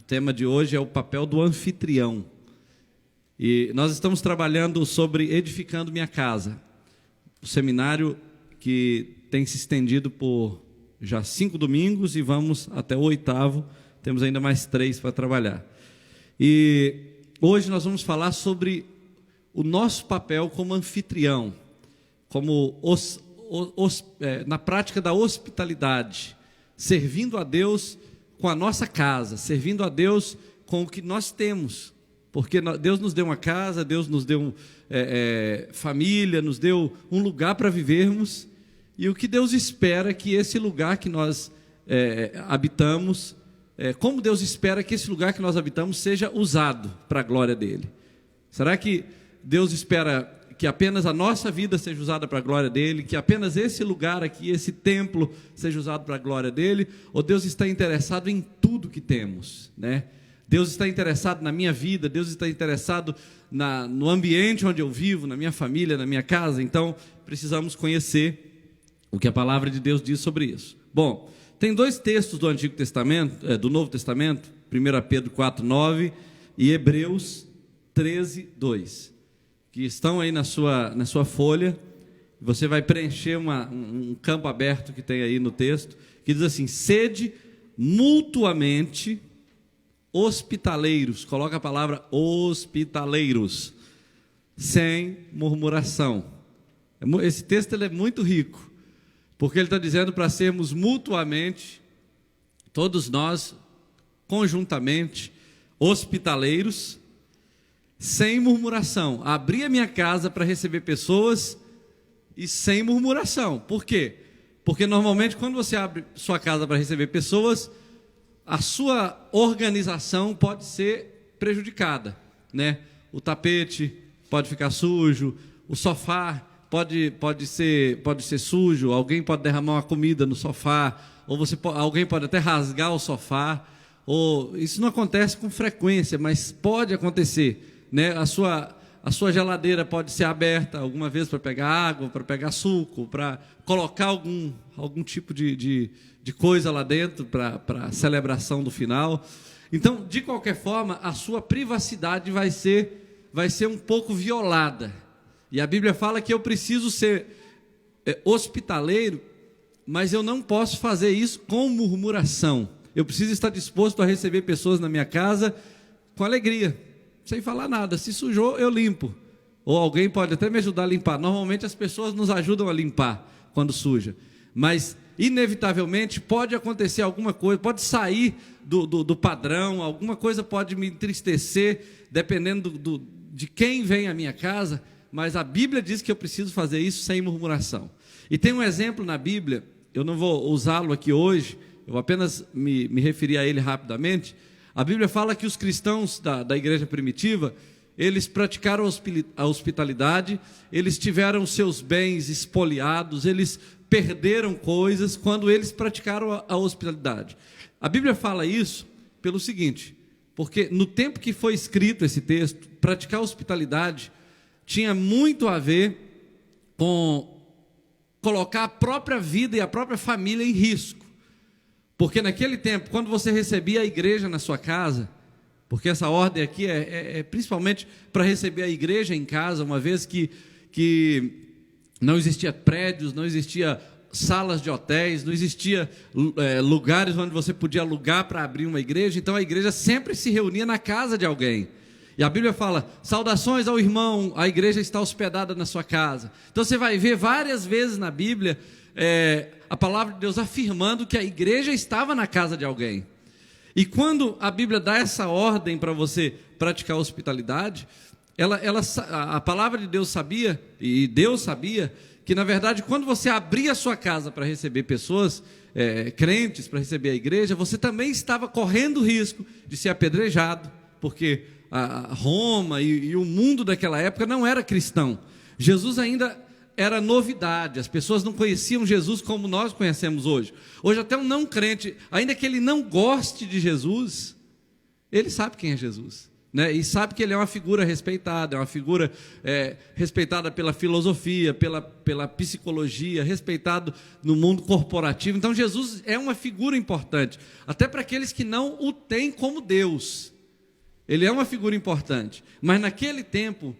tema de hoje é o papel do anfitrião. E nós estamos trabalhando sobre Edificando Minha Casa, o seminário que tem se estendido por já 5 domingos e vamos até o 8º, temos ainda mais 3 para trabalhar. E hoje nós vamos falar sobre o nosso papel como anfitrião, como na prática da hospitalidade, servindo a Deus com a nossa casa, servindo a Deus com o que nós temos, porque Deus nos deu uma casa, Deus nos deu família, nos deu um lugar para vivermos, e o que Deus espera é que esse lugar que nós habitamos, como Deus espera que esse lugar que nós habitamos seja usado para a glória dEle. Será que Deus espera que apenas a nossa vida seja usada para a glória dEle, que apenas esse lugar aqui, esse templo, seja usado para a glória dEle, ou Deus está interessado em tudo que temos, né? Deus está interessado na minha vida, Deus está interessado no ambiente onde eu vivo, na minha família, na minha casa. Então, precisamos conhecer o que a palavra de Deus diz sobre isso. Bom, tem 2 textos do Antigo Testamento, do Novo Testamento, 1 Pedro 4:9 e Hebreus 13:2. Que estão aí na sua folha. Você vai preencher um campo aberto que tem aí no texto, que diz assim: sede mutuamente hospitaleiros, coloca a palavra hospitaleiros, sem murmuração. Esse texto ele é muito rico, porque ele está dizendo para sermos mutuamente, todos nós, conjuntamente, hospitaleiros, sem murmuração. Abrir a minha casa para receber pessoas e sem murmuração. Por quê? Porque normalmente quando você abre sua casa para receber pessoas, a sua organização pode ser prejudicada, né? O tapete pode ficar sujo, o sofá pode ser sujo, alguém pode derramar uma comida no sofá, ou alguém pode até rasgar o sofá. Isso não acontece com frequência, mas pode acontecer. Né? A sua geladeira pode ser aberta alguma vez para pegar água, para pegar suco, para colocar algum tipo de coisa lá dentro para a celebração do final. Então, de qualquer forma, a sua privacidade vai ser um pouco violada. E a Bíblia fala que eu preciso ser hospitaleiro, mas eu não posso fazer isso com murmuração. Eu preciso estar disposto a receber pessoas na minha casa com alegria, sem falar nada. Se sujou, eu limpo. Ou alguém pode até me ajudar a limpar. Normalmente as pessoas nos ajudam a limpar quando suja. Mas, inevitavelmente, pode acontecer alguma coisa, pode sair do padrão, alguma coisa pode me entristecer, dependendo de quem vem à minha casa. Mas a Bíblia diz que eu preciso fazer isso sem murmuração. E tem um exemplo na Bíblia, eu não vou usá-lo aqui hoje, eu vou apenas me referir a ele rapidamente. A Bíblia fala que os cristãos da igreja primitiva, eles praticaram a hospitalidade, eles tiveram seus bens espoliados, eles perderam coisas quando eles praticaram a hospitalidade. A Bíblia fala isso pelo seguinte, porque no tempo que foi escrito esse texto, praticar a hospitalidade tinha muito a ver com colocar a própria vida e a própria família em risco. Porque naquele tempo, quando você recebia a igreja na sua casa, porque essa ordem aqui é principalmente para receber a igreja em casa, uma vez que não existia prédios, não existia salas de hotéis, não existia lugares onde você podia alugar para abrir uma igreja, então a igreja sempre se reunia na casa de alguém. E a Bíblia fala, saudações ao irmão, a igreja está hospedada na sua casa. Então você vai ver várias vezes na Bíblia a palavra de Deus afirmando que a igreja estava na casa de alguém. E quando a Bíblia dá essa ordem para você praticar a hospitalidade, a palavra de Deus sabia, e Deus sabia, que na verdade quando você abria a sua casa para receber pessoas crentes, para receber a igreja, você também estava correndo o risco de ser apedrejado, porque a Roma e o mundo daquela época não era cristão. Jesus ainda era novidade, as pessoas não conheciam Jesus como nós conhecemos hoje. Hoje até um não crente, ainda que ele não goste de Jesus, ele sabe quem é Jesus. né? E sabe que ele é uma figura respeitada, é uma figura respeitada pela filosofia, pela psicologia, respeitado no mundo corporativo. Então Jesus é uma figura importante, até para aqueles que não o têm como Deus. Ele é uma figura importante, mas naquele tempo,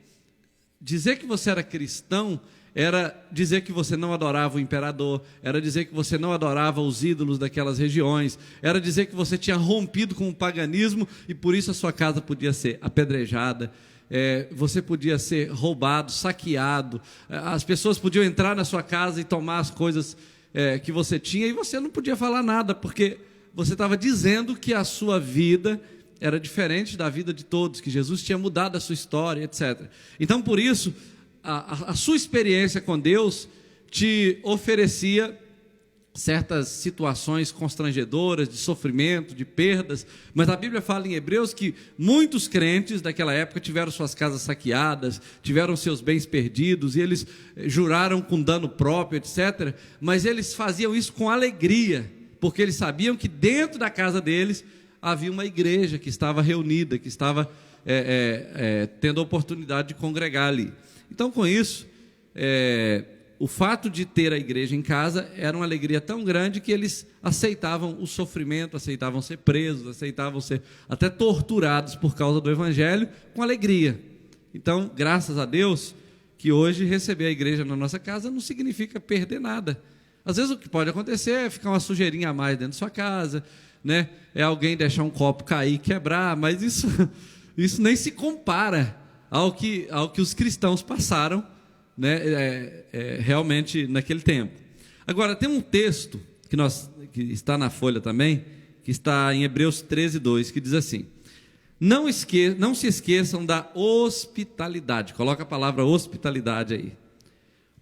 dizer que você era cristão era dizer que você não adorava o imperador, era dizer que você não adorava os ídolos daquelas regiões, era dizer que você tinha rompido com o paganismo e por isso a sua casa podia ser apedrejada, você podia ser roubado, saqueado, as pessoas podiam entrar na sua casa e tomar as coisas que você tinha e você não podia falar nada, porque você estava dizendo que a sua vida era diferente da vida de todos, que Jesus tinha mudado a sua história, etc. Então, por isso, a sua experiência com Deus te oferecia certas situações constrangedoras, de sofrimento, de perdas, mas a Bíblia fala em Hebreus que muitos crentes daquela época tiveram suas casas saqueadas, tiveram seus bens perdidos, e eles juraram com dano próprio, etc., mas eles faziam isso com alegria, porque eles sabiam que dentro da casa deles havia uma igreja que estava reunida, que estava tendo a oportunidade de congregar ali. Então, com isso, o fato de ter a igreja em casa era uma alegria tão grande que eles aceitavam o sofrimento, aceitavam ser presos, aceitavam ser até torturados por causa do evangelho, com alegria. Então, graças a Deus, que hoje receber a igreja na nossa casa não significa perder nada. Às vezes o que pode acontecer é ficar uma sujeirinha a mais dentro da sua casa, né? É alguém deixar um copo cair e quebrar, mas isso nem se compara ao que os cristãos passaram, né? Realmente naquele tempo. Agora, tem um texto que está na folha também, que está em Hebreus 13:2, que diz assim: não se esqueçam da hospitalidade. Coloca a palavra hospitalidade aí,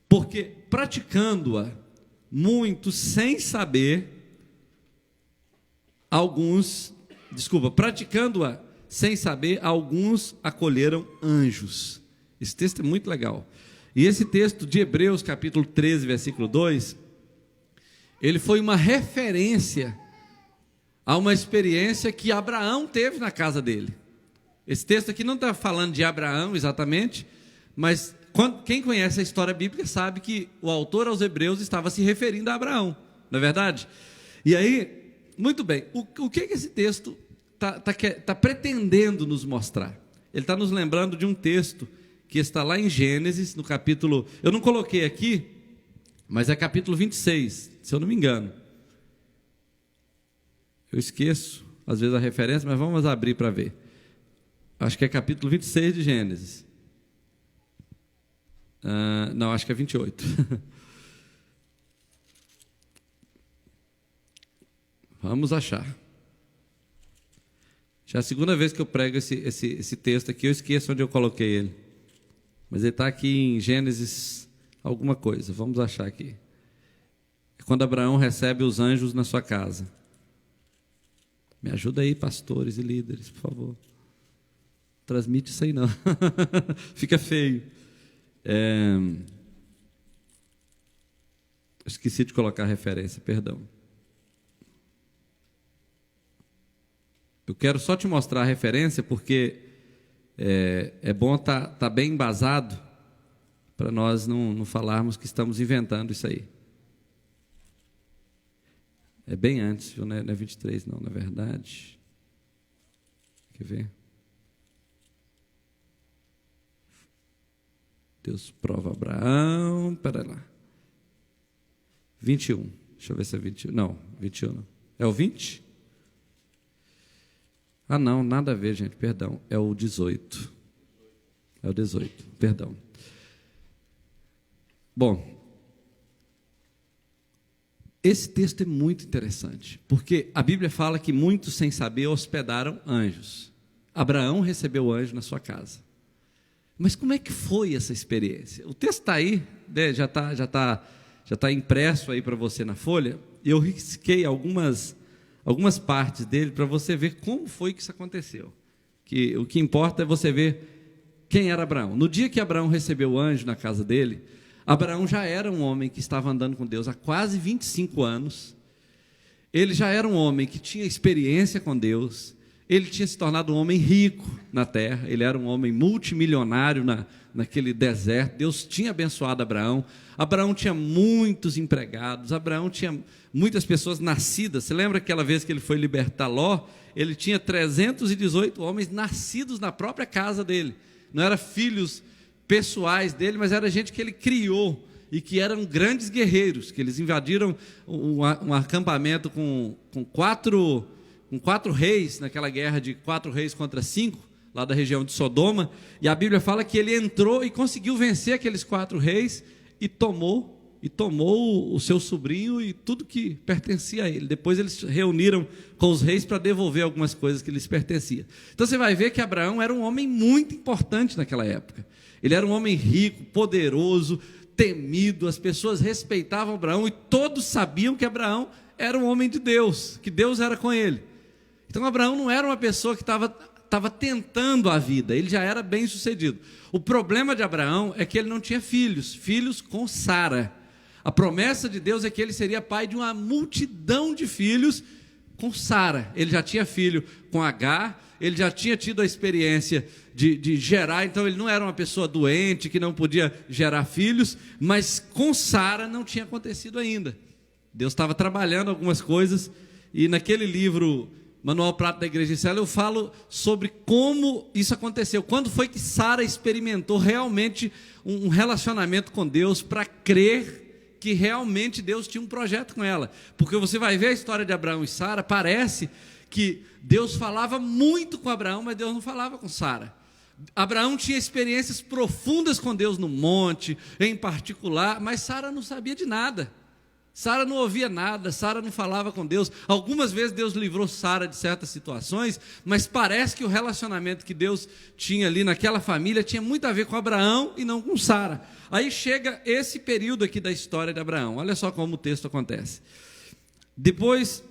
porque praticando-a muitos sem saber, praticando-a sem saber, alguns acolheram anjos. Esse texto é muito legal. E esse texto de Hebreus, capítulo 13, versículo 2, ele foi uma referência a uma experiência que Abraão teve na casa dele. Esse texto aqui não está falando de Abraão exatamente, mas quem conhece a história bíblica sabe que o autor aos Hebreus estava se referindo a Abraão, não é verdade? E aí, muito bem, o que esse texto está pretendendo nos mostrar? Ele está nos lembrando de um texto que está lá em Gênesis, no capítulo, eu não coloquei aqui, mas é capítulo 26, se eu não me engano. Eu esqueço, às vezes, a referência, mas vamos abrir para ver. Acho que é capítulo 26 de Gênesis. Não, acho que é 28. Vamos achar. Já é a segunda vez que eu prego esse texto aqui, eu esqueço onde eu coloquei ele. Mas ele está aqui em Gênesis alguma coisa. Vamos achar aqui. É quando Abraão recebe os anjos na sua casa. Me ajuda aí, pastores e líderes, por favor. Transmite isso aí não. Fica feio. Esqueci de colocar a referência, perdão. Eu quero só te mostrar a referência porque é bom tá bem embasado para nós não falarmos que estamos inventando isso aí. É bem antes, viu? Não é 23 não, na verdade. Quer ver? Deus prova Abraão, espera lá. 21, deixa eu ver se é 21, não, 21 não. É o 20? Ah não, nada a ver, gente, perdão, é o 18. É o 18, perdão. Bom, esse texto é muito interessante, porque a Bíblia fala que muitos sem saber hospedaram anjos. Abraão recebeu anjo na sua casa. Mas como é que foi essa experiência? O texto está aí, né, já tá impresso aí para você na folha, e eu risquei algumas partes dele para você ver como foi que isso aconteceu. Que o que importa é você ver quem era Abraão. No dia que Abraão recebeu o anjo na casa dele, Abraão já era um homem que estava andando com Deus há quase 25 anos. Ele já era um homem que tinha experiência com Deus. ele tinha se tornado um homem rico na terra, ele era um homem multimilionário naquele deserto. Deus tinha abençoado Abraão. Abraão tinha muitos empregados, Abraão tinha muitas pessoas nascidas. Você lembra aquela vez que ele foi libertar Ló? Ele tinha 318 homens nascidos na própria casa dele. Não eram filhos pessoais dele, mas era gente que ele criou e que eram grandes guerreiros, que eles invadiram um acampamento com quatro reis, naquela guerra de 4 reis contra 5, lá da região de Sodoma, e a Bíblia fala que ele entrou e conseguiu vencer aqueles 4 reis e tomou o seu sobrinho e tudo que pertencia a ele. Depois eles se reuniram com os reis para devolver algumas coisas que lhes pertenciam. Então você vai ver que Abraão era um homem muito importante naquela época. Ele era um homem rico, poderoso, temido, as pessoas respeitavam Abraão e todos sabiam que Abraão era um homem de Deus, que Deus era com ele. Então Abraão não era uma pessoa que estava tentando a vida, ele já era bem sucedido. O problema de Abraão é que ele não tinha filhos com Sara. A promessa de Deus é que ele seria pai de uma multidão de filhos com Sara. Ele já tinha filho com Agar, ele já tinha tido a experiência de gerar, então ele não era uma pessoa doente, que não podia gerar filhos, mas com Sara não tinha acontecido ainda. Deus estava trabalhando algumas coisas, e naquele livro, Manual Prático da Igreja em Célula, eu falo sobre como isso aconteceu. Quando foi que Sara experimentou realmente um relacionamento com Deus para crer que realmente Deus tinha um projeto com ela? Porque você vai ver a história de Abraão e Sara, parece que Deus falava muito com Abraão, mas Deus não falava com Sara. Abraão tinha experiências profundas com Deus no monte, em particular, mas Sara não sabia de nada. Sara não ouvia nada, Sara não falava com Deus. Algumas vezes Deus livrou Sara de certas situações, mas parece que o relacionamento que Deus tinha ali naquela família tinha muito a ver com Abraão e não com Sara. Aí chega esse período aqui da história de Abraão. Olha só como o texto acontece. Depois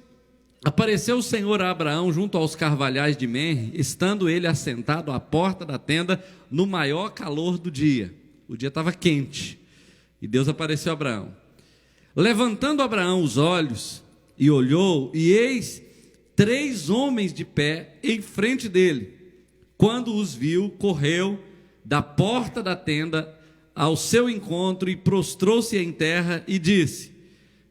apareceu o Senhor a Abraão junto aos carvalhais de Menre, estando ele assentado à porta da tenda no maior calor do dia. O dia estava quente e Deus apareceu a Abraão. Levantando Abraão os olhos e olhou, e eis 3 homens de pé em frente dele. Quando os viu, correu da porta da tenda ao seu encontro e prostrou-se em terra e disse: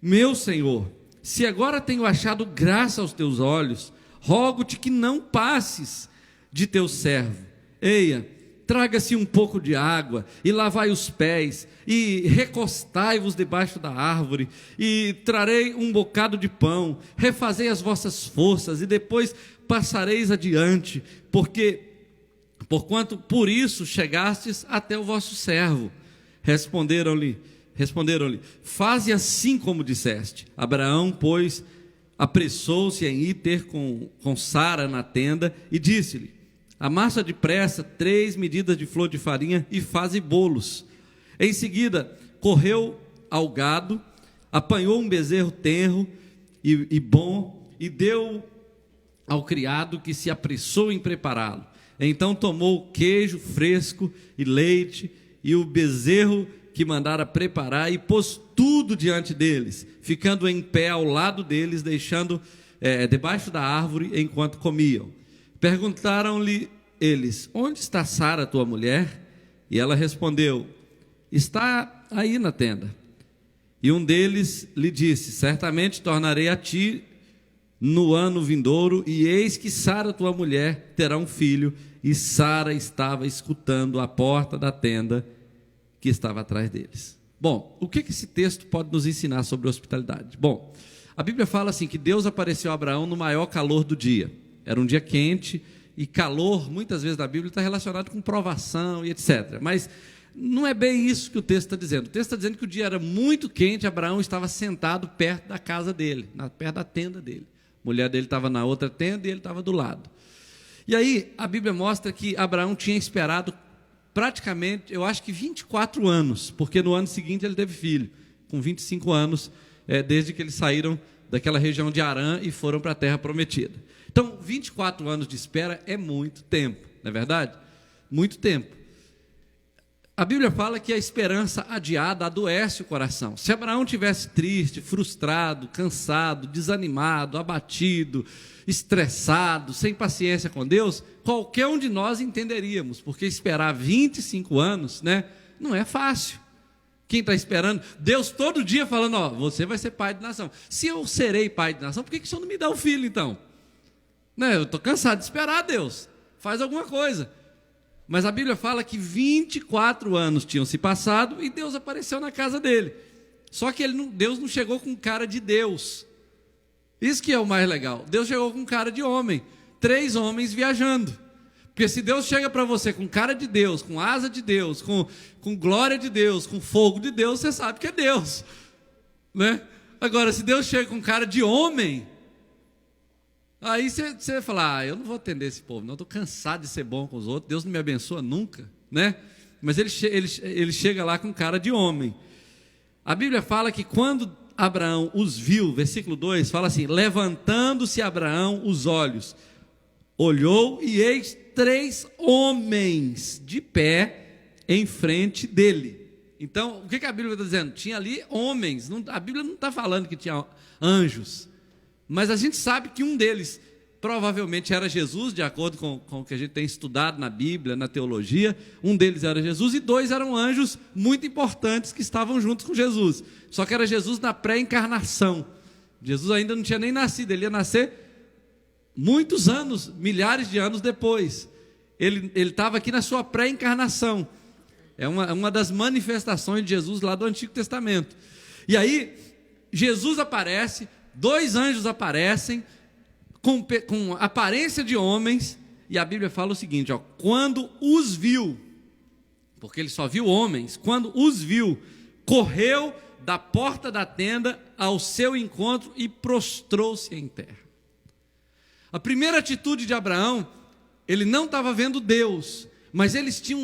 meu Senhor, se agora tenho achado graça aos teus olhos, rogo-te que não passes de teu servo. Eia, traga-se um pouco de água, e lavai os pés, e recostai-vos debaixo da árvore, e trarei um bocado de pão, refazei as vossas forças, e depois passareis adiante, porquanto por isso chegastes até o vosso servo. Responderam-lhe, faze assim como disseste. Abraão, pois, apressou-se em ir ter com Sara na tenda, e disse-lhe: amassa depressa 3 medidas de flor de farinha e faze bolos. Em seguida, correu ao gado, apanhou um bezerro tenro e bom, e deu ao criado, que se apressou em prepará-lo. Então tomou queijo fresco e leite, e o bezerro que mandara preparar, e pôs tudo diante deles, ficando em pé ao lado deles, deixando debaixo da árvore enquanto comiam. Perguntaram-lhe eles: onde está Sara, tua mulher? E ela respondeu: está aí na tenda. E um deles lhe disse: certamente tornarei a ti no ano vindouro, e eis que Sara, tua mulher, terá um filho. E Sara estava escutando à porta da tenda que estava atrás deles. Bom, o que esse texto pode nos ensinar sobre hospitalidade? Bom, a Bíblia fala assim, que Deus apareceu a Abraão no maior calor do dia. Era um dia quente, e calor, muitas vezes na Bíblia, está relacionado com provação e etc. Mas não é bem isso que o texto está dizendo. O texto está dizendo que o dia era muito quente, Abraão estava sentado perto da casa dele, perto da tenda dele. A mulher dele estava na outra tenda e ele estava do lado. E aí a Bíblia mostra que Abraão tinha esperado praticamente, eu acho que 24 anos, porque no ano seguinte ele teve filho, com 25 anos, desde que eles saíram daquela região de Harã e foram para a terra prometida. Então, 24 anos de espera é muito tempo, não é verdade? Muito tempo. A Bíblia fala que a esperança adiada adoece o coração. Se Abraão tivesse triste, frustrado, cansado, desanimado, abatido, estressado, sem paciência com Deus, qualquer um de nós entenderíamos, porque esperar 25 anos, né, não é fácil. Quem está esperando? Deus todo dia falando, ó, você vai ser pai de nação. Se eu serei pai de nação, por que o Senhor não me dá o filho então? Né, eu estou cansado de esperar, Deus, faz alguma coisa. Mas a Bíblia fala que 24 anos tinham se passado e Deus apareceu na casa dele. Só que Deus não chegou com cara de Deus. Isso que é o mais legal. Deus chegou com cara de homem. 3 homens viajando. Porque se Deus chega para você com cara de Deus, com asa de Deus, com glória de Deus, com fogo de Deus, você sabe que é Deus, né? Agora, se Deus chega com cara de homem, aí você vai falar, eu não vou atender esse povo, não, estou cansado de ser bom com os outros, Deus não me abençoa nunca, né? Mas ele chega lá com cara de homem. A Bíblia fala que quando Abraão os viu, versículo 2, fala assim, levantando-se Abraão os olhos, olhou e eis 3 homens de pé em frente dele. Então, o que a Bíblia está dizendo? Tinha ali homens, a Bíblia não está falando que tinha anjos, mas a gente sabe que um deles provavelmente era Jesus, de acordo com o que a gente tem estudado na Bíblia, na teologia. Um deles era Jesus e 2 eram anjos muito importantes que estavam juntos com Jesus, só que era Jesus na pré-encarnação. Jesus ainda não tinha nem nascido, ele ia nascer muitos anos, milhares de anos depois. Ele estava aqui na sua pré-encarnação. É uma das manifestações de Jesus lá do Antigo Testamento. E aí, Jesus aparece, 2 anjos aparecem, com aparência de homens, e a Bíblia fala o seguinte, ó, quando os viu, porque ele só viu homens, quando os viu, correu da porta da tenda ao seu encontro e prostrou-se em terra. A primeira atitude de Abraão, ele não estava vendo Deus, mas eles tinham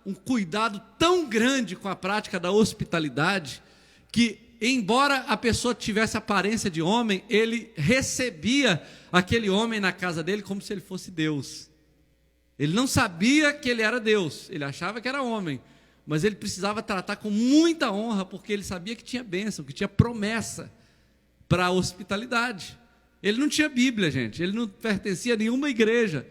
um cuidado tão grande com a prática da hospitalidade, que embora a pessoa tivesse aparência de homem, ele recebia aquele homem na casa dele como se ele fosse Deus. Ele não sabia que ele era Deus, ele achava que era homem, mas ele precisava tratar com muita honra, porque ele sabia que tinha bênção, que tinha promessa para a hospitalidade. Ele não tinha Bíblia, gente, ele não pertencia a nenhuma igreja.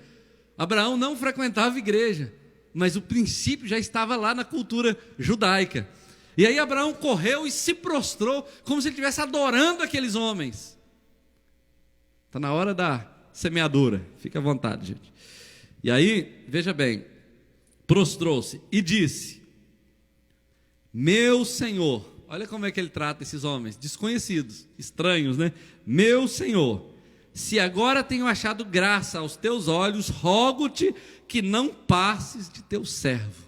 Abraão não frequentava igreja, mas o princípio já estava lá na cultura judaica. E aí Abraão correu e se prostrou, como se ele estivesse adorando aqueles homens. Está na hora da semeadura, fica à vontade, gente. E aí, veja bem, prostrou-se e disse, meu Senhor, olha como é que ele trata esses homens, desconhecidos, estranhos, né? Meu Senhor, se agora tenho achado graça aos teus olhos, rogo-te que não passes de teu servo.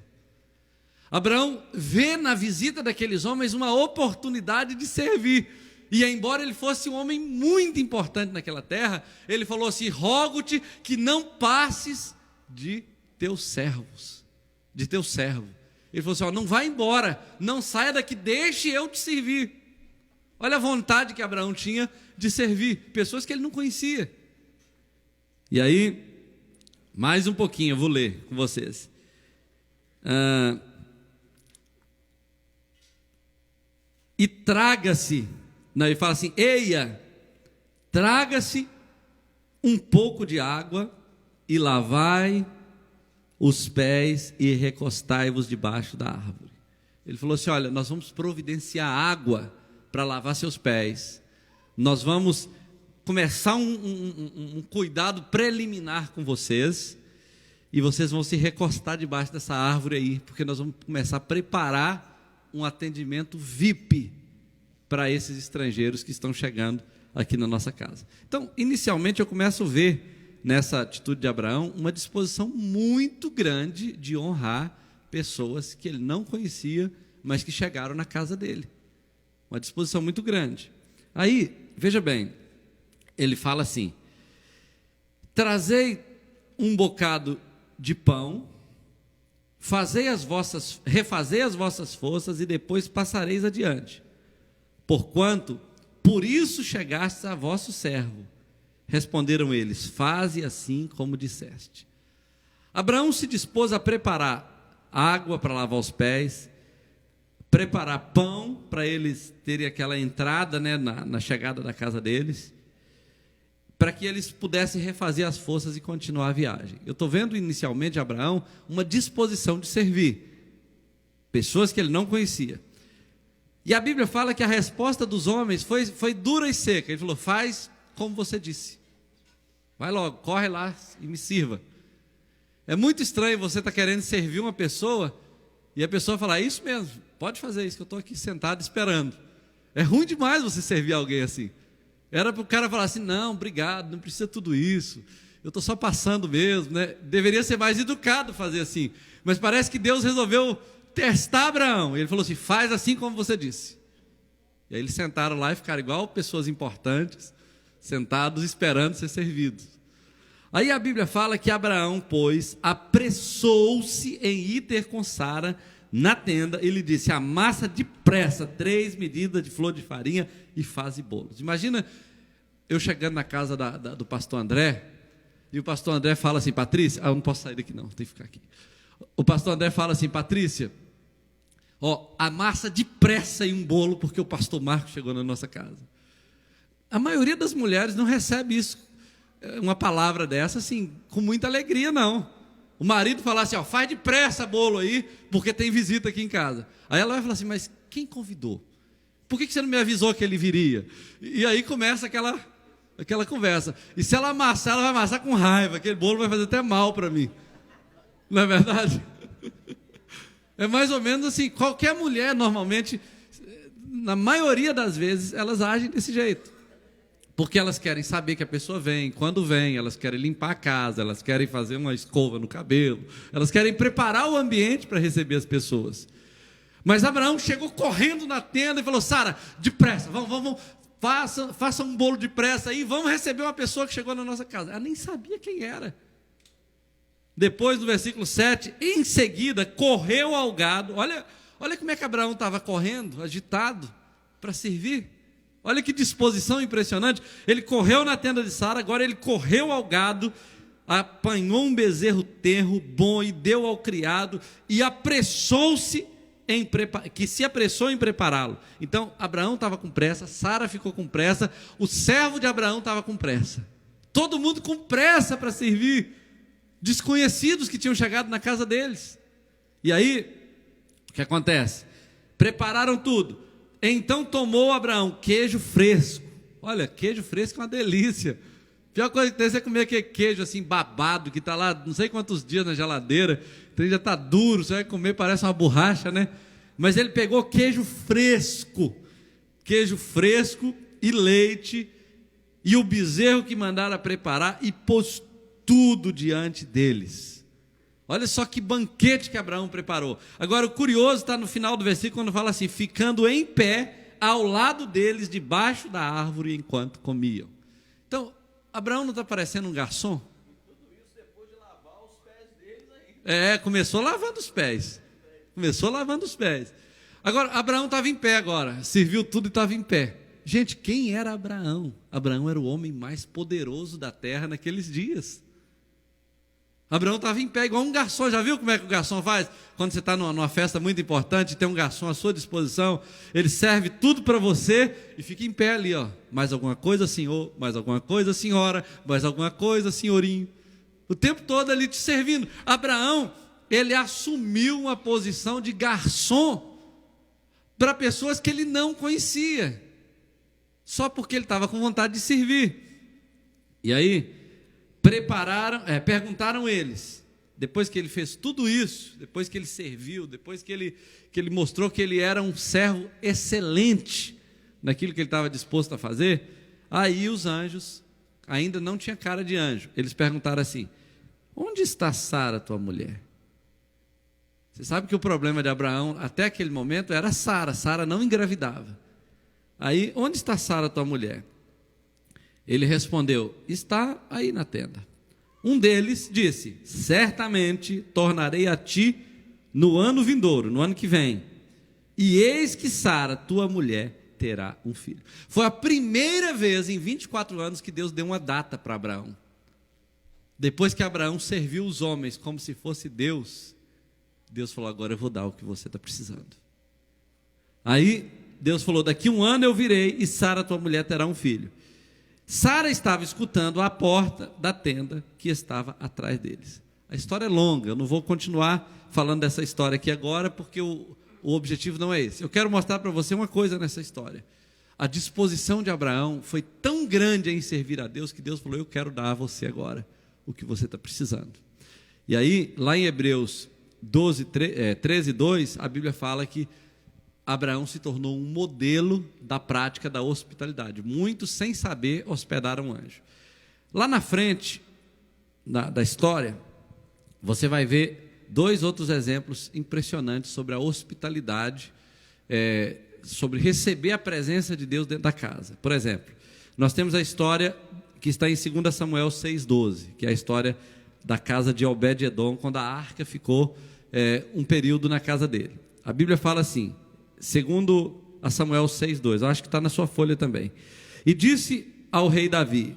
Abraão vê na visita daqueles homens uma oportunidade de servir, e embora ele fosse um homem muito importante naquela terra, ele falou assim, rogo-te que não passes de teus servos, de teu servo. Ele falou assim, ó, não vai embora, não saia daqui, deixe eu te servir. Olha a vontade que Abraão tinha de servir pessoas que ele não conhecia. E aí, mais um pouquinho, eu vou ler com vocês. E traga-se, ele fala assim, eia, traga-se um pouco de água e lavai os pés e recostai-vos debaixo da árvore. Ele falou assim, olha, nós vamos providenciar água para lavar seus pés, nós vamos começar um cuidado preliminar com vocês, e vocês vão se recostar debaixo dessa árvore aí, porque nós vamos começar a preparar um atendimento VIP para esses estrangeiros que estão chegando aqui na nossa casa. Então, inicialmente eu começo a ver nessa atitude de Abraão uma disposição muito grande de honrar pessoas que ele não conhecia, mas que chegaram na casa dele. Uma disposição muito grande. Aí, veja bem, ele fala assim, trazei um bocado de pão, refazei as vossas forças e depois passareis adiante. Porquanto, por isso chegastes a vosso servo. Responderam eles, faze assim como disseste. Abraão se dispôs a preparar água para lavar os pés, preparar pão para eles terem aquela entrada, né, na chegada da casa deles, para que eles pudessem refazer as forças e continuar a viagem. Eu estou vendo inicialmente de Abraão uma disposição de servir pessoas que ele não conhecia. E a Bíblia fala que a resposta dos homens foi dura e seca. Ele falou: faz como você disse, vai logo, corre lá e me sirva. É muito estranho você estar querendo servir uma pessoa e a pessoa falar: isso mesmo, pode fazer isso, que eu estou aqui sentado esperando. É ruim demais você servir alguém assim. Era para o cara falar assim: não, obrigado, não precisa tudo isso, eu estou só passando mesmo, né? Deveria ser mais educado fazer assim. Mas parece que Deus resolveu testar Abraão. Ele falou assim: faz assim como você disse. E aí eles sentaram lá e ficaram igual pessoas importantes, sentados esperando ser servidos. Aí a Bíblia fala que Abraão, pois, apressou-se em ir ter com Sara na tenda. Ele disse: amassa depressa 3 medidas de flor de farinha e faze bolos. Imagina eu chegando na casa do pastor André, e o pastor André fala assim: Patrícia, eu não posso sair daqui não, tem que ficar aqui. O pastor André fala assim: Patrícia, amassa depressa aí um bolo, porque o pastor Marcos chegou na nossa casa. A maioria das mulheres não recebe isso, uma palavra dessa assim, com muita alegria, não. O marido fala assim: faz depressa bolo aí, porque tem visita aqui em casa. Aí ela vai falar assim: mas quem convidou? Por que você não me avisou que ele viria? E aí começa aquela conversa. E se ela amassar, ela vai amassar com raiva. Aquele bolo vai fazer até mal para mim. Não é verdade? É mais ou menos assim. Qualquer mulher, normalmente, na maioria das vezes, elas agem desse jeito. Porque elas querem saber que a pessoa vem, quando vem, elas querem limpar a casa, elas querem fazer uma escova no cabelo, elas querem preparar o ambiente para receber as pessoas. Mas Abraão chegou correndo na tenda e falou: Sara, depressa, vamos, faça um bolo depressa aí, vamos receber uma pessoa que chegou na nossa casa. Ela nem sabia quem era. Depois, no versículo 7, em seguida, correu ao gado. Olha como é que Abraão estava correndo, agitado, para servir. Olha que disposição impressionante. Ele correu na tenda de Sara, agora ele correu ao gado, apanhou um bezerro tenro, bom, e deu ao criado, e se apressou em prepará-lo. Então, Abraão estava com pressa, Sara ficou com pressa, o servo de Abraão estava com pressa. Todo mundo com pressa para servir desconhecidos que tinham chegado na casa deles. E aí, o que acontece? Prepararam tudo. Então tomou Abraão queijo fresco. Olha, queijo fresco é uma delícia. A pior coisa que tem é você comer aquele queijo assim babado, que está lá não sei quantos dias na geladeira, então já está duro, você vai comer, parece uma borracha, né? Mas ele pegou queijo fresco e leite, e o bezerro que mandaram preparar, e pôs tudo diante deles. Olha só que banquete que Abraão preparou. Agora o curioso está no final do versículo, quando fala assim: ficando em pé ao lado deles, debaixo da árvore, enquanto comiam. Então, Abraão não está parecendo um garçom? Tudo isso depois de lavar os pés deles aí. Começou lavando os pés. Agora, Abraão estava em pé agora, serviu tudo e estava em pé. Gente, quem era Abraão? Abraão era o homem mais poderoso da terra naqueles dias. Abraão estava em pé igual um garçom. Já viu como é que o garçom faz? Quando você está numa festa muito importante, tem um garçom à sua disposição, ele serve tudo para você e fica em pé ali, mais alguma coisa, senhor, mais alguma coisa, senhora, mais alguma coisa, senhorinho, o tempo todo ali te servindo. Abraão, ele assumiu uma posição de garçom para pessoas que ele não conhecia, só porque ele estava com vontade de servir. E aí perguntaram eles, depois que ele fez tudo isso, depois que ele serviu, depois que ele mostrou que ele era um servo excelente naquilo que ele estava disposto a fazer, aí os anjos, ainda não tinha cara de anjo, eles perguntaram assim: onde está Sara, tua mulher? Você sabe que o problema de Abraão até aquele momento era Sara não engravidava. Aí, onde está Sara, tua mulher? Ele respondeu: está aí na tenda. Um deles disse: certamente tornarei a ti no ano vindouro, no ano que vem, e eis que Sara, tua mulher, terá um filho. Foi a primeira vez em 24 anos que Deus deu uma data para Abraão. Depois que Abraão serviu os homens como se fosse Deus, Deus falou: agora eu vou dar o que você está precisando. Aí Deus falou: daqui 1 ano eu virei e Sara, tua mulher, terá um filho. Sara estava escutando à porta da tenda que estava atrás deles. A história é longa, eu não vou continuar falando dessa história aqui agora, porque o objetivo não é esse. Eu quero mostrar para você uma coisa nessa história. A disposição de Abraão foi tão grande em servir a Deus, que Deus falou: eu quero dar a você agora o que você está precisando. E aí, lá em Hebreus 13:2, a Bíblia fala que Abraão se tornou um modelo da prática da hospitalidade. Muitos, sem saber, hospedaram um anjo. Lá na frente da história, você vai ver 2 outros exemplos impressionantes sobre a hospitalidade, sobre receber a presença de Deus dentro da casa. Por exemplo, nós temos a história que está em 2 Samuel 6:12, que é a história da casa de Obed-Edom, quando a arca ficou um período na casa dele. A Bíblia fala assim, segundo a Samuel 6:2, eu acho que está na sua folha também. E disse ao rei Davi: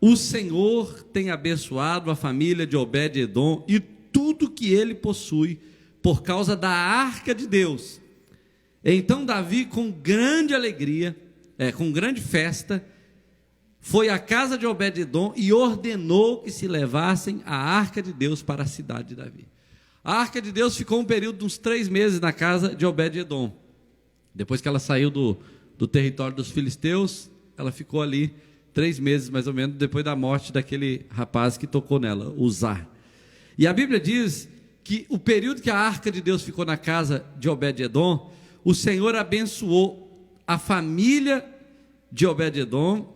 o Senhor tem abençoado a família de Obed-Edom e tudo que ele possui, por causa da arca de Deus. Então Davi, com grande alegria, com grande festa, foi à casa de Obed-Edom e ordenou que se levassem a arca de Deus para a cidade de Davi. A arca de Deus ficou um período de uns 3 meses na casa de Obed-Edom. Depois que ela saiu do território dos filisteus, ela ficou ali 3 meses mais ou menos, depois da morte daquele rapaz que tocou nela, Uzá. E a Bíblia diz que o período que a arca de Deus ficou na casa de Obed-Edom, o Senhor abençoou a família de Obed-Edom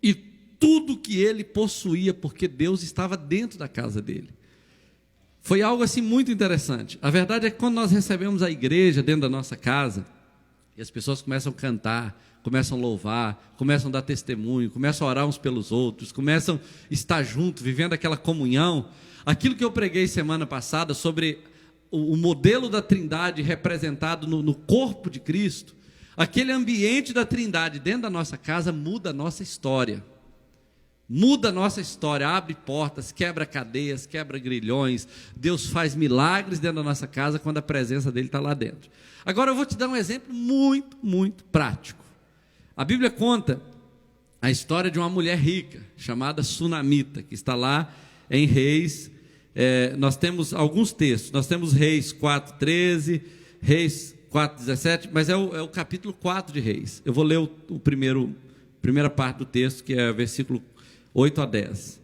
e tudo que ele possuía, porque Deus estava dentro da casa dele. Foi algo assim muito interessante. A verdade é que quando nós recebemos a igreja dentro da nossa casa, e as pessoas começam a cantar, começam a louvar, começam a dar testemunho, começam a orar uns pelos outros, começam a estar juntos, vivendo aquela comunhão. Aquilo que eu preguei semana passada sobre o modelo da Trindade representado no corpo de Cristo, aquele ambiente da Trindade dentro da nossa casa muda a nossa história. Muda a nossa história, abre portas, quebra cadeias, quebra grilhões. Deus faz milagres dentro da nossa casa quando a presença dele está lá dentro. Agora eu vou te dar um exemplo muito, muito prático. A Bíblia conta a história de uma mulher rica, chamada Sunamita, que está lá em Reis. Nós temos alguns textos, nós temos Reis 4:13, Reis 4:17, mas é o capítulo 4 de Reis. Eu vou ler primeira parte do texto, que é o versículo 8 a 10.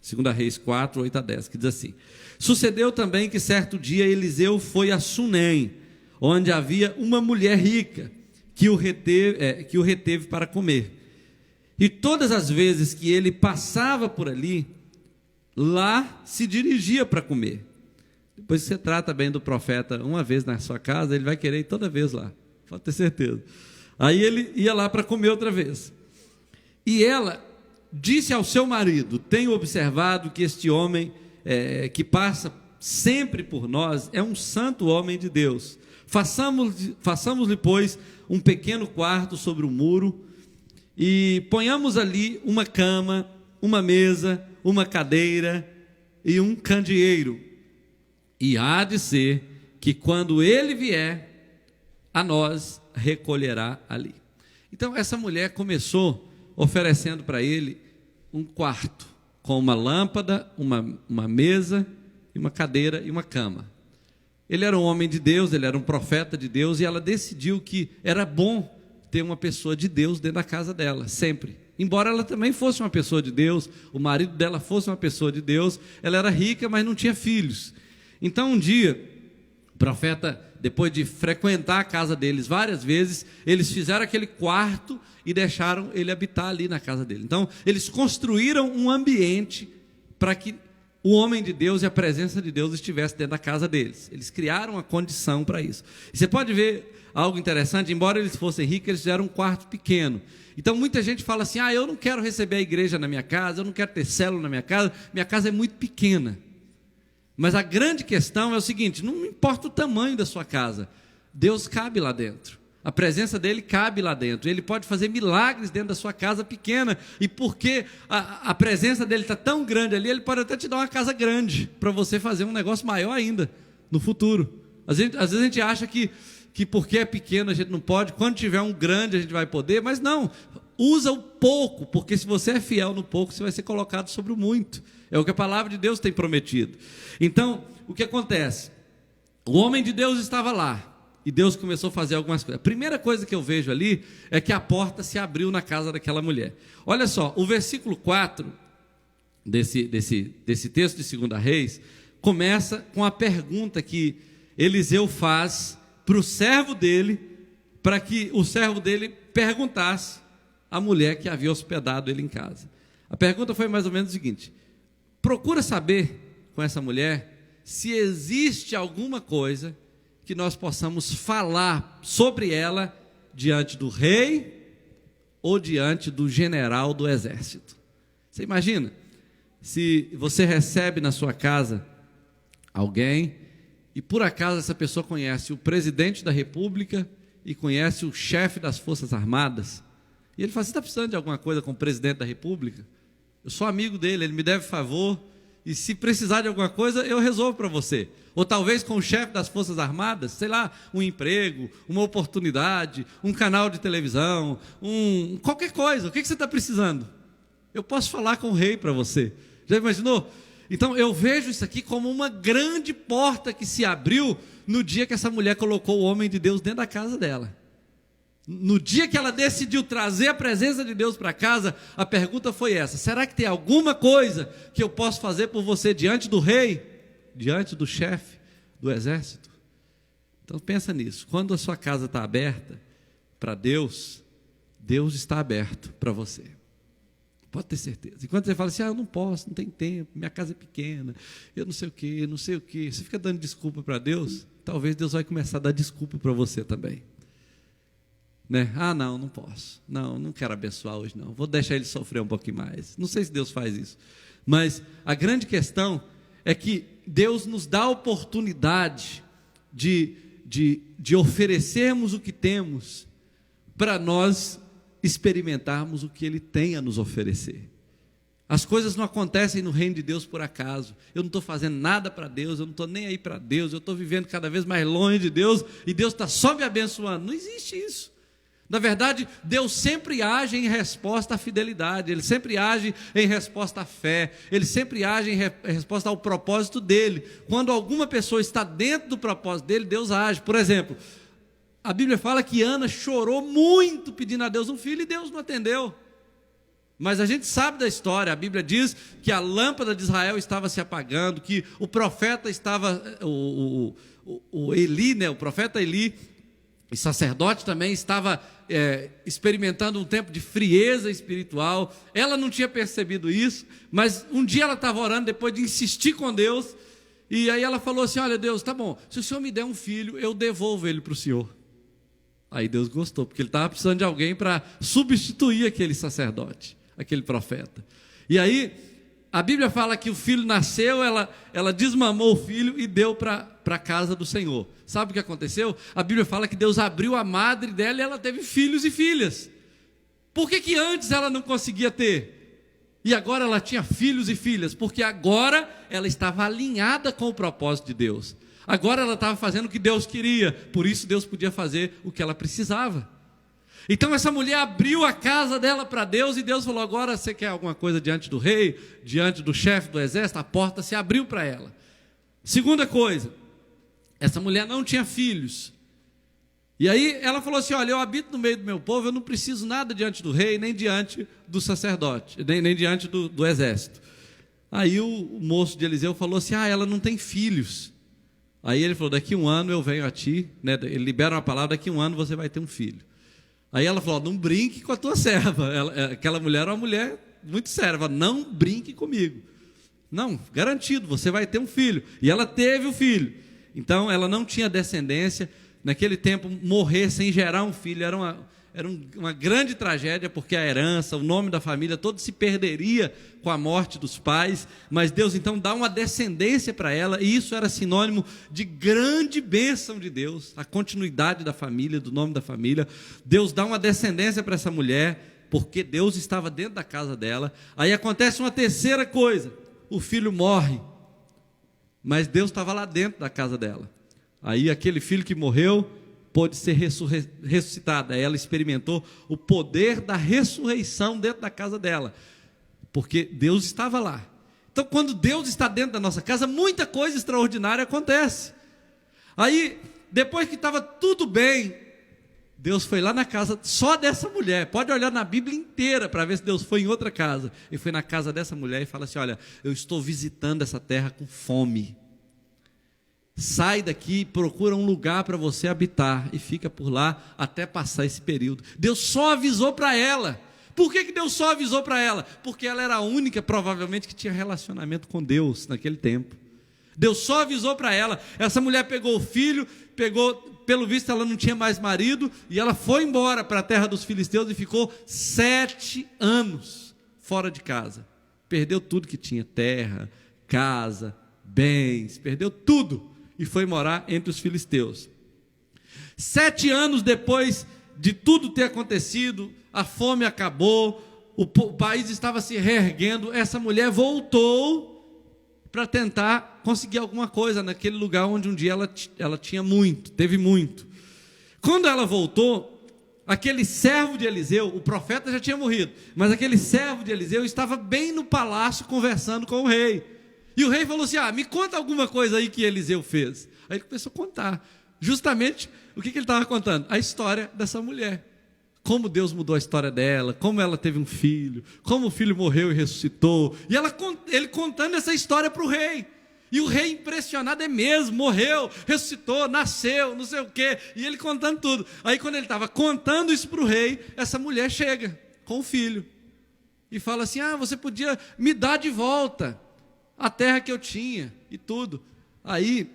2 Reis 4, 8 a 10, que diz assim: sucedeu também que certo dia Eliseu foi a Sunem, onde havia uma mulher rica, que o reteve para comer. E todas as vezes que ele passava por ali, lá se dirigia para comer. Depois que você trata bem do profeta uma vez na sua casa, ele vai querer ir toda vez lá, pode ter certeza. Aí ele ia lá para comer outra vez. E ela disse ao seu marido: tenho observado que este homem que passa sempre por nós é um santo homem de Deus. Façamos-lhe, pois, um pequeno quarto sobre o muro e ponhamos ali uma cama, uma mesa, uma cadeira e um candeeiro. E há de ser que quando ele vier, a nós recolherá ali. Então essa mulher começou oferecendo para ele um quarto, com uma lâmpada, uma mesa, e uma cadeira e uma cama. Ele era um homem de Deus, ele era um profeta de Deus, e ela decidiu que era bom ter uma pessoa de Deus dentro da casa dela, sempre. Embora ela também fosse uma pessoa de Deus, o marido dela fosse uma pessoa de Deus, ela era rica, mas não tinha filhos. Então um dia, o profeta, depois de frequentar a casa deles várias vezes, eles fizeram aquele quarto e deixaram ele habitar ali na casa dele. Então eles construíram um ambiente para que o homem de Deus e a presença de Deus estivesse dentro da casa deles. Eles criaram a condição para isso. E você pode ver algo interessante: embora eles fossem ricos, eles fizeram um quarto pequeno. Então muita gente fala assim: eu não quero receber a igreja na minha casa, eu não quero ter célula na minha casa é muito pequena. Mas a grande questão é o seguinte: não importa o tamanho da sua casa, Deus cabe lá dentro. A presença dele cabe lá dentro. Ele pode fazer milagres dentro da sua casa pequena. E porque a presença dele está tão grande ali, ele pode até te dar uma casa grande, para você fazer um negócio maior ainda no futuro. Às vezes a gente acha que porque é pequeno a gente não pode, quando tiver um grande a gente vai poder, mas não, usa o pouco, porque se você é fiel no pouco, você vai ser colocado sobre o muito. É o que a palavra de Deus tem prometido. Então, o que acontece? O homem de Deus estava lá, e Deus começou a fazer algumas coisas. A primeira coisa que eu vejo ali é que a porta se abriu na casa daquela mulher. Olha só, o versículo 4 desse texto de 2 Reis começa com a pergunta que Eliseu faz para o servo dele, para que o servo dele perguntasse à mulher que havia hospedado ele em casa. A pergunta foi mais ou menos o seguinte: procura saber com essa mulher se existe alguma coisa que nós possamos falar sobre ela diante do rei ou diante do general do exército. Você imagina, se você recebe na sua casa alguém e por acaso essa pessoa conhece o presidente da república e conhece o chefe das forças armadas, e ele fala: você está precisando de alguma coisa com o presidente da república? Eu sou amigo dele, ele me deve favor, e se precisar de alguma coisa eu resolvo para você. Ou talvez com o chefe das forças armadas, sei lá, um emprego, uma oportunidade, um canal de televisão, qualquer coisa. O que você está precisando? Eu posso falar com o rei para você. Já imaginou? Então eu vejo isso aqui como uma grande porta que se abriu no dia que essa mulher colocou o homem de Deus dentro da casa dela. No dia que ela decidiu trazer a presença de Deus para casa, a pergunta foi essa: será que tem alguma coisa que eu posso fazer por você diante do rei, diante do chefe do exército? Então pensa nisso. Quando a sua casa está aberta para Deus, Deus está aberto para você. Pode ter certeza. E quando você fala assim: eu não posso, não tem tempo, minha casa é pequena, eu não sei o que, não sei o que, você fica dando desculpa para Deus, talvez Deus vai começar a dar desculpa para você também. Né? Não posso, não quero abençoar hoje não, vou deixar ele sofrer um pouquinho mais. Não sei se Deus faz isso, mas a grande questão é que Deus nos dá a oportunidade de oferecermos o que temos para nós experimentarmos o que Ele tem a nos oferecer. As coisas não acontecem no reino de Deus por acaso. Eu não estou fazendo nada para Deus, eu não estou nem aí para Deus, eu estou vivendo cada vez mais longe de Deus e Deus está só me abençoando. Não existe isso. Na verdade, Deus sempre age em resposta à fidelidade, Ele sempre age em resposta à fé, Ele sempre age em resposta ao propósito dEle. Quando alguma pessoa está dentro do propósito dEle, Deus age. Por exemplo, a Bíblia fala que Ana chorou muito pedindo a Deus um filho e Deus não atendeu. Mas a gente sabe da história, a Bíblia diz que a lâmpada de Israel estava se apagando, que o profeta estava, o Eli, né, o profeta Eli, e sacerdote também, estava experimentando um tempo de frieza espiritual. Ela não tinha percebido isso, mas um dia ela estava orando, depois de insistir com Deus, e aí ela falou assim: olha Deus, tá bom, se o Senhor me der um filho, eu devolvo ele para o Senhor. Aí Deus gostou, porque ele estava precisando de alguém para substituir aquele sacerdote, aquele profeta. E aí, a Bíblia fala que o filho nasceu, ela desmamou o filho e deu para a casa do Senhor. Sabe o que aconteceu? A Bíblia fala que Deus abriu a madre dela e ela teve filhos e filhas. Por que antes ela não conseguia ter? E agora ela tinha filhos e filhas? Porque agora ela estava alinhada com o propósito de Deus. Agora ela estava fazendo o que Deus queria, por isso Deus podia fazer o que ela precisava. Então essa mulher abriu a casa dela para Deus e Deus falou: agora você quer alguma coisa diante do rei, diante do chefe do exército? A porta se abriu para ela. Segunda coisa, essa mulher não tinha filhos. E aí ela falou assim: olha, eu habito no meio do meu povo, eu não preciso nada diante do rei, nem diante do sacerdote, nem diante do exército. Aí o moço de Eliseu falou assim: ela não tem filhos. Aí ele falou: daqui 1 ano eu venho a ti, né? Ele libera uma palavra: daqui 1 ano você vai ter um filho. Aí ela falou: não brinque com a tua serva. Aquela mulher era uma mulher muito séria. Ela falou: não brinque comigo. Não, garantido, você vai ter um filho. E ela teve o filho. Então ela não tinha descendência. Naquele tempo, morrer sem gerar um filho era uma grande tragédia, porque a herança, o nome da família, todo se perderia com a morte dos pais. Mas Deus então dá uma descendência para ela, e isso era sinônimo de grande bênção de Deus, a continuidade da família, do nome da família. Deus dá uma descendência para essa mulher, porque Deus estava dentro da casa dela. Aí acontece uma terceira coisa: o filho morre. mas Deus estava lá dentro da casa dela. Aí aquele filho que morreu pôde ser ressuscitado. Aí ela experimentou o poder da ressurreição dentro da casa dela, porque Deus estava lá. Então, quando Deus está dentro da nossa casa, muita coisa extraordinária acontece. Aí, depois que estava tudo bem, Deus foi lá na casa só dessa mulher. Pode olhar na Bíblia inteira para ver se Deus foi em outra casa. Ele foi na casa dessa mulher e fala assim: olha, eu estou visitando essa terra com fome. Sai daqui, procura um lugar para você habitar e fica por lá até passar esse período. Deus só avisou para ela. Por que Deus só avisou para ela? Porque ela era a única, provavelmente, que tinha relacionamento com Deus naquele tempo. Deus só avisou para ela. Essa mulher pegou o filho, pelo visto ela não tinha mais marido, e ela foi embora para a terra dos filisteus e ficou 7 anos fora de casa. Perdeu tudo que tinha, terra, casa, bens, perdeu tudo, e foi morar entre os filisteus. 7 anos depois de tudo ter acontecido, a fome acabou, o país estava se reerguendo, essa mulher voltou para tentar conseguir alguma coisa naquele lugar onde um dia ela tinha muito, teve muito. Quando ela voltou, aquele servo de Eliseu, o profeta já tinha morrido, mas aquele servo de Eliseu estava bem no palácio conversando com o rei. E o rei falou assim: me conta alguma coisa aí que Eliseu fez. Aí ele começou a contar, justamente o que ele estava contando? A história dessa mulher. Como Deus mudou a história dela, como ela teve um filho, como o filho morreu e ressuscitou, e ele contando essa história para o rei, e o rei impressionado, é mesmo, morreu, ressuscitou, nasceu, não sei o quê, e ele contando tudo. Aí quando ele estava contando isso para o rei, essa mulher chega com o filho, e fala assim: você podia me dar de volta a terra que eu tinha, e tudo. Aí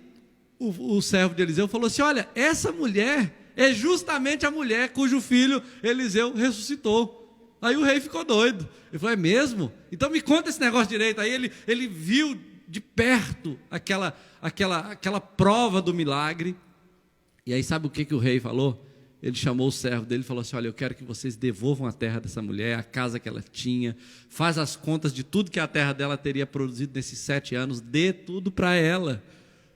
o servo de Eliseu falou assim: olha, essa mulher é justamente a mulher cujo filho Eliseu ressuscitou. Aí o rei ficou doido. Ele falou: é mesmo? Então me conta esse negócio direito. Aí ele viu de perto aquela prova do milagre. E aí sabe o que o rei falou? Ele chamou o servo dele e falou assim: olha, eu quero que vocês devolvam a terra dessa mulher, a casa que ela tinha, faz as contas de tudo que a terra dela teria produzido nesses 7 anos, dê tudo para ela.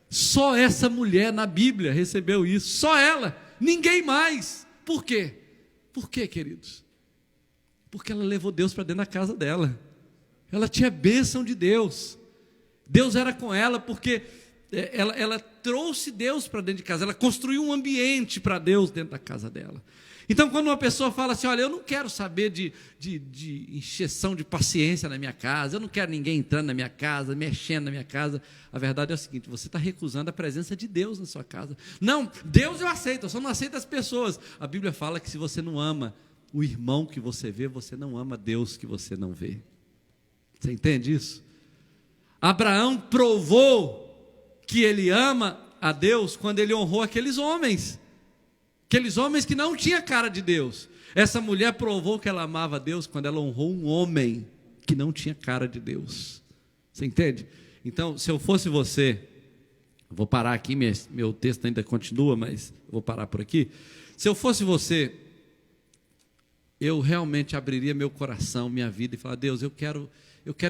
Só essa mulher na Bíblia recebeu isso, só ela. Ninguém mais. Por quê? Por quê, queridos? Porque ela levou Deus para dentro da casa dela. Ela tinha bênção de Deus. Deus era com ela porque ela trouxe Deus para dentro de casa. Ela construiu um ambiente para Deus dentro da casa dela. Então, quando uma pessoa fala assim: olha, eu não quero saber de encheção de paciência na minha casa, eu não quero ninguém entrando na minha casa, mexendo na minha casa. A verdade é o seguinte: você está recusando a presença de Deus na sua casa. Não, Deus eu aceito, eu só não aceito as pessoas. A Bíblia fala que se você não ama o irmão que você vê, você não ama Deus que você não vê. Você entende isso? Abraão provou que ele ama a Deus quando ele honrou aqueles homens que não tinham cara de Deus. Essa mulher provou que ela amava a Deus quando ela honrou um homem que não tinha cara de Deus. Você entende? Então, se eu fosse você, vou parar aqui, meu texto ainda continua, mas vou parar por aqui. Se eu fosse você, eu realmente abriria meu coração, minha vida, e falar: Deus, eu quero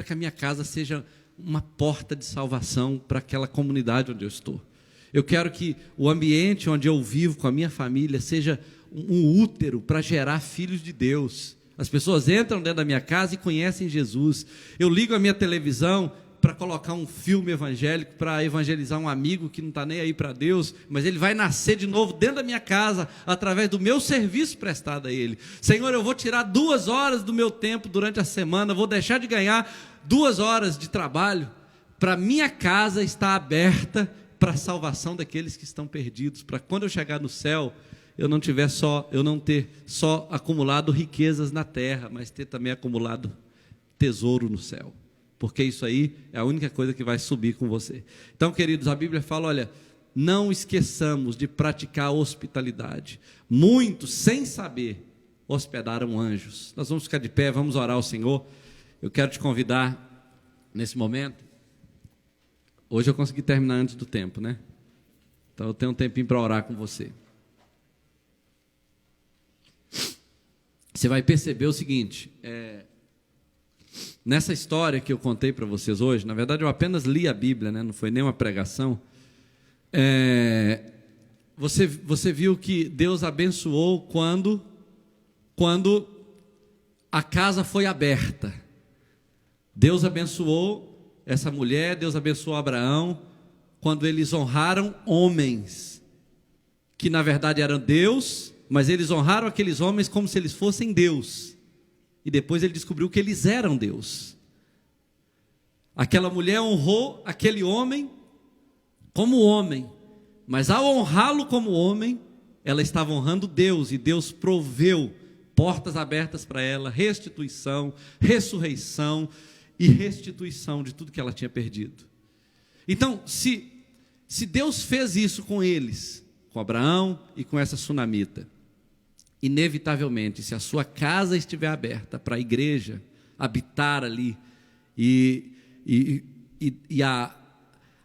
que a minha casa seja uma porta de salvação para aquela comunidade onde eu estou. Eu quero que o ambiente onde eu vivo com a minha família seja um útero para gerar filhos de Deus. As pessoas entram dentro da minha casa e conhecem Jesus. Eu ligo a minha televisão para colocar um filme evangélico, para evangelizar um amigo que não está nem aí para Deus, mas ele vai nascer de novo dentro da minha casa, através do meu serviço prestado a Ele. Senhor, eu vou tirar 2 horas do meu tempo durante a semana, vou deixar de ganhar 2 horas de trabalho, para minha casa estar aberta para a salvação daqueles que estão perdidos, para quando eu chegar no céu, eu não ter só acumulado riquezas na terra, mas ter também acumulado tesouro no céu, porque isso aí é a única coisa que vai subir com você. Então, queridos, a Bíblia fala: olha, não esqueçamos de praticar a hospitalidade. Muitos, sem saber, hospedaram anjos. Nós vamos ficar de pé, vamos orar ao Senhor. Eu quero te convidar nesse momento. Hoje eu consegui terminar antes do tempo, né? Então eu tenho um tempinho para orar com você. Você vai perceber o seguinte: Nessa história que eu contei para vocês hoje, na verdade eu apenas li a Bíblia, né? Não foi nem uma pregação. Você viu que Deus abençoou quando a casa foi aberta. Deus abençoou essa mulher, Deus abençoou Abraão, quando eles honraram homens, que na verdade eram Deus, mas eles honraram aqueles homens como se eles fossem Deus. E depois ele descobriu que eles eram Deus. Aquela mulher honrou aquele homem como homem, mas ao honrá-lo como homem, ela estava honrando Deus, e Deus proveu portas abertas para ela, restituição, ressurreição e restituição de tudo que ela tinha perdido. Então, se Deus fez isso com eles, com Abraão e com essa sunamita, inevitavelmente, se a sua casa estiver aberta para a igreja habitar ali,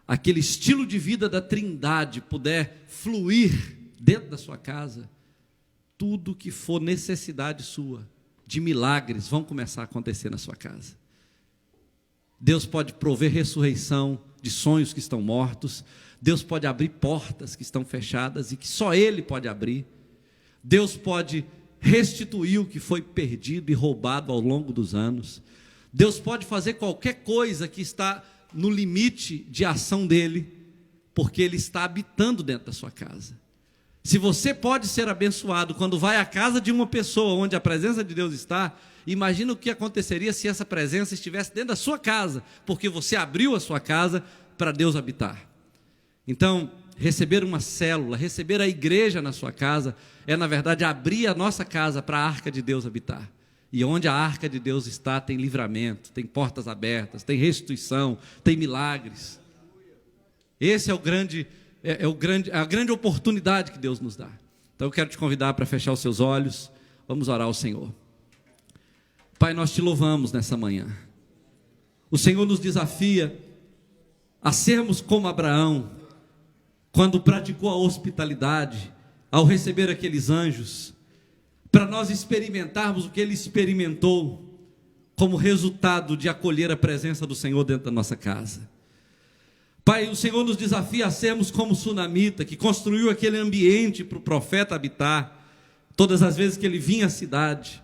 aquele estilo de vida da Trindade puder fluir dentro da sua casa, tudo que for necessidade sua, de milagres, vão começar a acontecer na sua casa. Deus pode prover ressurreição de sonhos que estão mortos, Deus pode abrir portas que estão fechadas e que só Ele pode abrir. Deus pode restituir o que foi perdido e roubado ao longo dos anos. Deus pode fazer qualquer coisa que está no limite de ação dEle, porque Ele está habitando dentro da sua casa. Se você pode ser abençoado quando vai à casa de uma pessoa onde a presença de Deus está, imagina o que aconteceria se essa presença estivesse dentro da sua casa, porque você abriu a sua casa para Deus habitar. Então, receber uma célula, receber a igreja na sua casa, é na verdade abrir a nossa casa para a arca de Deus habitar. E onde a arca de Deus está, tem livramento, tem portas abertas, tem restituição, tem milagres. Esse é a grande oportunidade que Deus nos dá. Então eu quero te convidar para fechar os seus olhos, vamos orar ao Senhor. Pai, nós te louvamos nessa manhã. O Senhor nos desafia a sermos como Abraão, quando praticou a hospitalidade, ao receber aqueles anjos, para nós experimentarmos o que ele experimentou, como resultado de acolher a presença do Senhor dentro da nossa casa. Pai, o Senhor nos desafia a sermos como sunamita, que construiu aquele ambiente para o profeta habitar, todas as vezes que ele vinha à cidade,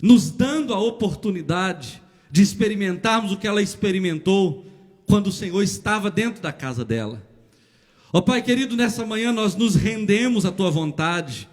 nos dando a oportunidade de experimentarmos o que ela experimentou, quando o Senhor estava dentro da casa dela. Ó Pai querido, nessa manhã nós nos rendemos à Tua vontade,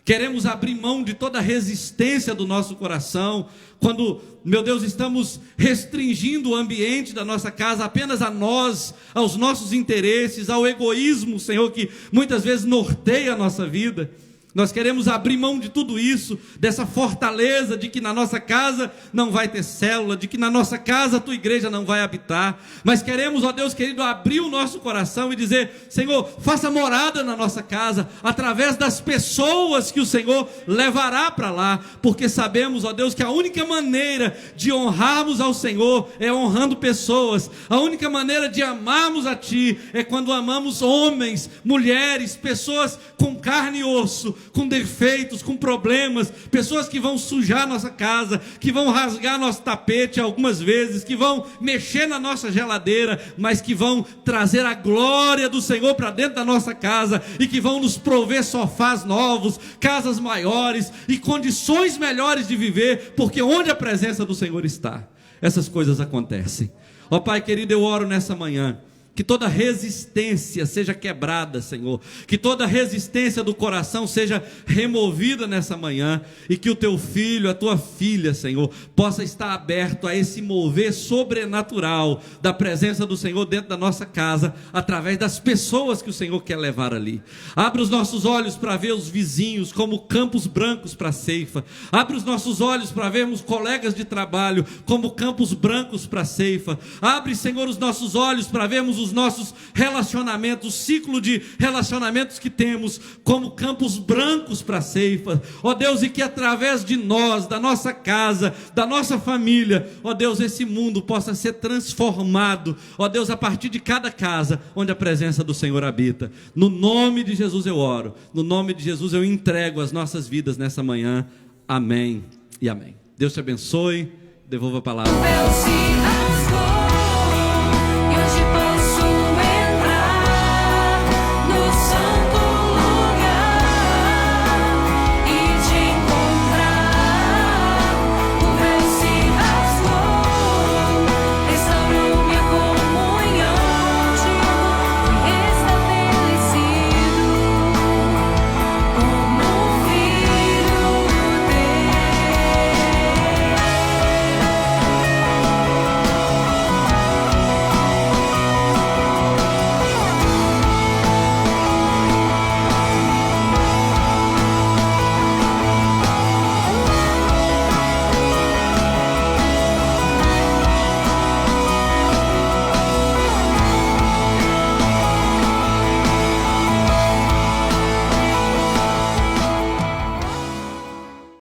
queremos abrir mão de toda a resistência do nosso coração, quando, meu Deus, estamos restringindo o ambiente da nossa casa apenas a nós, aos nossos interesses, ao egoísmo, Senhor, que muitas vezes norteia a nossa vida. Nós queremos abrir mão de tudo isso, dessa fortaleza de que na nossa casa não vai ter célula, de que na nossa casa a Tua igreja não vai habitar, mas queremos, ó Deus querido, abrir o nosso coração e dizer: Senhor, faça morada na nossa casa, através das pessoas que o Senhor levará para lá, porque sabemos, ó Deus, que a única maneira de honrarmos ao Senhor é honrando pessoas, a única maneira de amarmos a Ti é quando amamos homens, mulheres, pessoas com carne e osso, com defeitos, com problemas, pessoas que vão sujar nossa casa, que vão rasgar nosso tapete algumas vezes, que vão mexer na nossa geladeira, mas que vão trazer a glória do Senhor para dentro da nossa casa, e que vão nos prover sofás novos, casas maiores e condições melhores de viver, porque onde a presença do Senhor está, essas coisas acontecem. Ó Pai querido, eu oro nessa manhã, que toda resistência seja quebrada, Senhor, que toda resistência do coração seja removida nessa manhã, e que o Teu filho, a Tua filha, Senhor, possa estar aberto a esse mover sobrenatural da presença do Senhor dentro da nossa casa, através das pessoas que o Senhor quer levar ali. Abre os nossos olhos para ver os vizinhos como campos brancos para a ceifa. Abre os nossos olhos para vermos colegas de trabalho como campos brancos para a ceifa. Abre, Senhor, os nossos olhos para vermos os nossos relacionamentos, o ciclo de relacionamentos que temos, como campos brancos para a ceifa, ó Deus, e que através de nós, da nossa casa, da nossa família, ó Deus, esse mundo possa ser transformado, ó Deus, a partir de cada casa onde a presença do Senhor habita. No nome de Jesus eu oro, no nome de Jesus eu entrego as nossas vidas nessa manhã. Amém e amém. Deus te abençoe. devolvo a palavra. Meu sim.